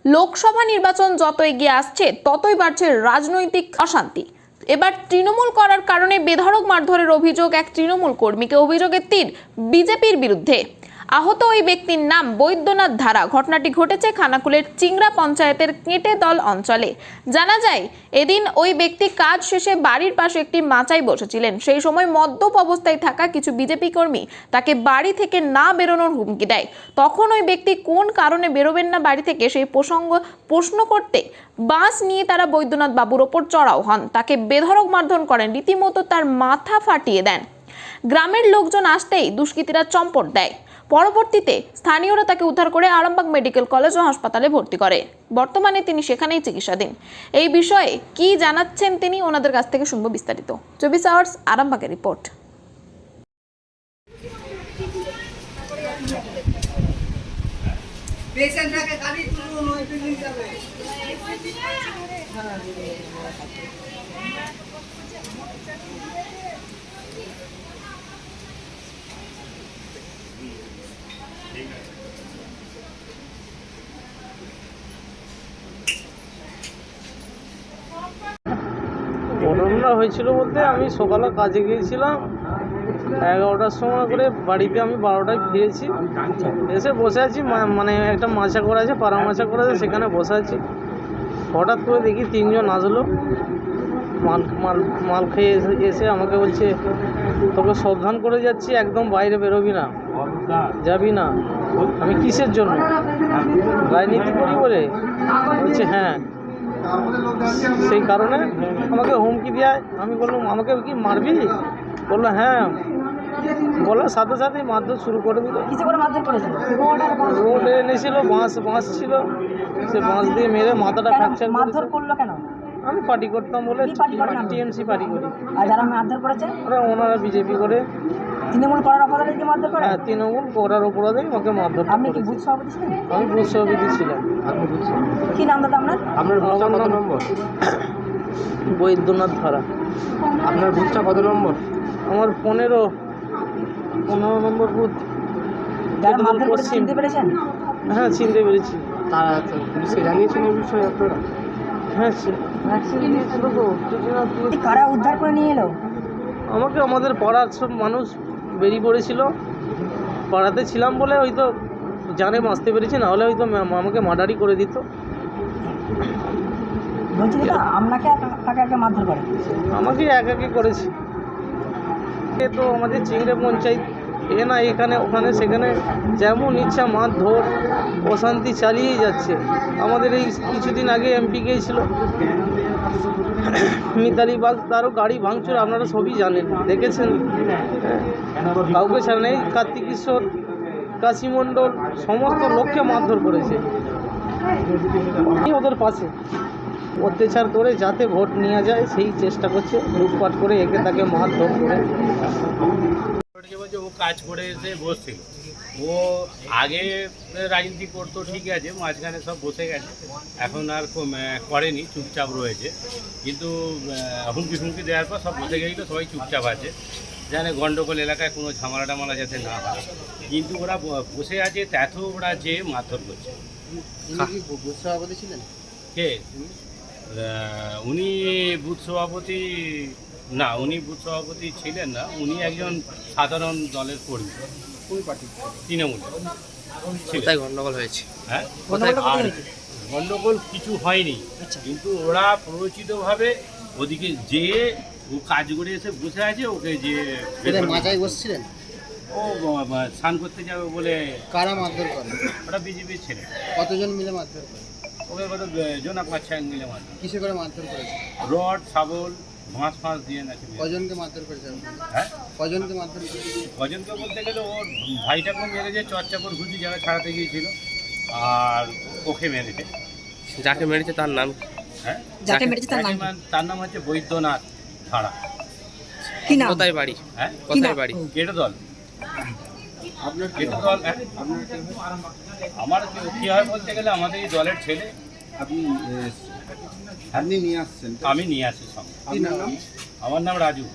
লোকসভা নির্বাচন যত এগিয়ে আসছে ততই বাড়ছে রাজনৈতিক অশান্তি। এবার তৃণমূল করার কারণে বেধড়ক মারধরের অভিযোগ এক তৃণমূল কর্মীকে। অভিযোগের তীর বিজেপির বিরুদ্ধে। আহত ওই ব্যক্তির নাম বৈদ্যনাথ ধারা। ঘটনাটি ঘটেছে খানাকুলের চিংড়া পঞ্চায়েতের কেটেদল অঞ্চলে। জানা যায়, এদিন ওই ব্যক্তি কাজ শেষে বাড়ির পাশে একটি মাচায় বসেছিলেন। সেই সময় মদ্যপ অবস্থায় থাকা কিছু বিজেপি কর্মী তাকে বাড়ি থেকে না বেরোনোর হুমকি দেয়। তখন ওই ব্যক্তি কোন কারণে বেরোবেন না বাড়ি থেকে সেই প্রশ্ন করতে বাস নিয়ে তারা বৈদ্যনাথ বাবুর ওপর চড়াও হন। তাকে বেধড়ক মারধর করেন, রীতিমতো তার মাথা ফাটিয়ে দেন। গ্রামের লোকজন আসতেই দুষ্কৃতীরা চম্পট দেয়। পরবর্তীতে স্থানীয়রা তাকে উদ্ধার করে আরামবাগ মেডিকেল কলেজ ও হাসপাতালে ভর্তি করে। বর্তমানে তিনি সেখানেই চিকিৎসাধীন। এই বিষয়ে কি জানাচ্ছেন তিনি, ওনাদের কাছ থেকে শুনবো বিস্তারিত। 24 আওয়ার্স আরামবাগের রিপোর্ট। ঘটনা হয়েছিল বলতে, আমি সকালে কাজে গিয়েছিলাম 11টার সময় করে, বাড়িতে আমি 12টায় ফিরেছি। এসে বসে আছি, মানে একটা মাচা করা আছে, পাড়া মাচা করা আছে, সেখানে বসে আছি। হঠাৎ করে দেখি 3 জন আসলো, মাল খেয়ে এসে আমাকে বলছে, তোকে সাবধান করে যাচ্ছি, একদম বাইরে বেরোবি না, যাবি না। আমি কিসের জন্য? রাজনীতি করি বলে বলছে। হ্যাঁ, সেই কারণে আমাকে হুমকি দেয়। আমি বললাম, আমাকে কি মারবি? বললো হ্যাঁ। বলার সাথে সাথেই মারধর শুরু করে দিল। রোডে এনেছিল, বাঁশ ছিল, সে বাঁশ দিয়ে মেরে মাথাটা ফ্র্যাকচার মারধর করলো কেন? আমি পার্টি করতাম বলে, টিএমসি পার্টি করি। আর যারা মারধর করেছে ওনারা বিজেপি করে। তৃণমূল করার অপরাধে কি মারধর করে? হ্যাঁ, তৃণমূল করার অপরাধেই আমাকে মারধর। আপনি কি বুথ সভাপতি ছিলেন? আমি বুথ সভাপতি ছিলাম। কি নাম দাদা আপনার? আমার নাম বৈদ্যনাথ ধারা। আপনার বুথটা কত নম্বর? আমার 15 নম্বর বুথ। যারা মারধর করে চিনতে পেরেছেন? হ্যাঁ, চিনতে পেরেছি। তারা পুলিশকে জানিয়েছেন এই বিষয়ে আপনারা? হ্যাঁ, কারা উদ্ধার করে নিয়ে এলো? আমাকে আমাদের পাড়ার সব মানুষ বেরিয়ে পড়েছিল। পাড়াতে ছিলাম বলে হয়তো জানে বাঁচতে পেরেছি, না হলে হয়তো আমাকে মার্ডারই করে দিত। বলছি দাদা, আপনাকে কাকে কাকে মারধর করে? আমাকে একাকে করেছি। এ তো আমাদের চিংড়ে পঞ্চায়েত, না এখানে ওখানে সেখানে যেমন ইচ্ছা মারধর অশান্তি চালিয়েই যাচ্ছে। আমাদের এই কিছুদিন আগে এমপি গিয়েছিল মিতালি বাগ, তারও গাড়ি ভাঙচুর, আপনারা সবই জানেন, দেখেছেন। কাউকে ছাড়া নেই, কার্তিকেশ্বর, কাশী মণ্ডল, সমস্ত লোককে মারধর করেছে। ওদের পাশে অত্যাচার করে যাতে ভোট নিয়ে যায় সেই চেষ্টা করছে, লুটপাট করে একে তাকে মারধর করে। ও কাজ করে এসে বসছিল। ও আগে রাজনীতি করতো, ঠিক আছে, মাঝখানে সব বসে গেছে, এখন আর করেনি, চুপচাপ রয়েছে। কিন্তু হুমকি দেওয়ার পর সব বসে গেছিলো, সবাই চুপচাপ আছে, জানে গন্ডগোল এলাকায় কোনো ঝামেলা টামালা যাতে না হয়। কিন্তু ওরা বসে আছে, এত ওরা যে মারধর করছে। বুথ সভাপতি ছিলেন? কে? উনি বুথ সভাপতি না, উনি বুথ সভাপতি ছিলেন না, উনি একজন সাধারণ দলের কর্মী। কোন পার্টি? তৃণমূল। কোথায় গন্ডগোল হয়েছে? হ্যাঁ, আর গন্ডগোল কিছু হয়নি, কিন্তু ওরা প্ররোচিতভাবে ওদিকে যে ও কাজ করে এসে বসে আছে, ওকে যে মাচায় বসছিলেন, ও স্নান করতে যাবে বলে। কারা মারধর করে? ওরা বিজেপির ছেলে। কতজন মিলে মারধর করে? ওকে কত জনা 5-6 মিলে মারধর। কিসে করে মারধর করেছে? রড, শাবল, ফাঁস দিয়ে নাকি। কজনকে মারধর করেছে? হ্যাঁ, কজনকে মারধর করেছে? কজনকে বলতে গেলে ওর ভাইটাকে মেরেছে, চরচাপড় ঘুষি জায়গা ছাড়াতে গিয়েছিল, আর ওকে মেরেছে। যাকে মেরেছে তার নাম? হ্যাঁ, যাকে মেরেছে তার নাম হচ্ছে বৈদ্যনাথ ধারা। কি নাম? কোথায় বাড়ি? হ্যাঁ, কোথায় বাড়ি? কেটেদল। আপনার কেটেদল। আমার কি হয় বলতে গেলে, আমাদের এই দলের ছেলে। আপনি নিয়ে আসছেন? আমি নিয়ে আসি সঙ্গে। আমার নাম রাজু।